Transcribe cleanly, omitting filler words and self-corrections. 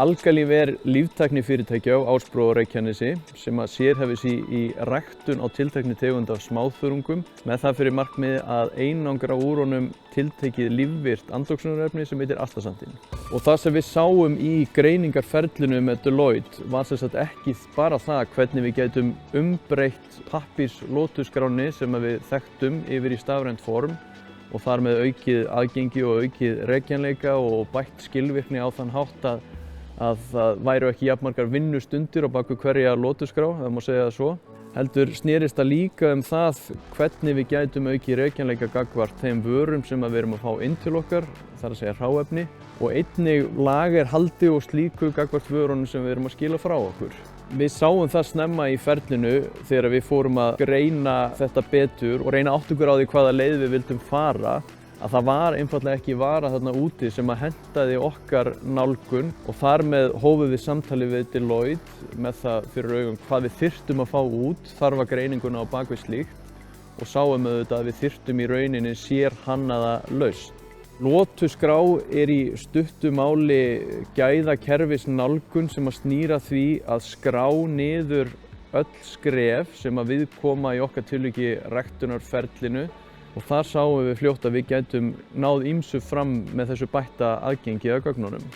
Algalíf líftæknifyrirtæki á Ásbrú á Reykjanesi sem sérhæfir sig í ræktun á tiltekni tegund af smáþörungum með það fyrir markmiði að einangra úr honum tiltekið lífvirkt andoxunarefni sem heitir astaxantín. Og það sem við sáum í greiningarferlinu með Deloitte var sem sagt ekki bara það hvernig við gætum umbreytt pappírslotuskránni sem við þekktum yfir í stafrænt form og þar með aukið aðgengi og aukið rekjanleika og bætt skilvirkni á þann hátt að það væru ekki jafnmargar vinnustundir á baku hverja lotuskrá, það má segja það svo. Heldur snerist það líka það hvernig við gætum aukið rekjanleika gagnvart þeim vörum sem við erum að fá inn til okkar, þar að segja hráefni, og einnig lagerhaldi og slíku gagnvart vörunum sem við erum að skila frá okkur. Við sáum það snemma í ferlinu þegar við fórum að greina þetta betur og reyna að átta okkur á því hvaða leið við vildum fara, að það var einfaldlega ekki vara þarna úti sem að hentaði okkar nálgun og þar með hófum við samtalið við Deloitte með það fyrir augum hvað við þyrftum að fá út, þarfagreiningunna á bak við slíkt og sáum auðvitað að við þyrftum í rauninni sérhannaða lausn. Lotusgrá í stuttu máli gæðakerfisnálgun sem að snýr að því að skrá niður öll skref sem að viðkoma í okkar tilviki ræktunarferlinu og þar sáum við fljótt að við gætum náð ýmsu fram með þessu bætta aðgengi að gögnunum.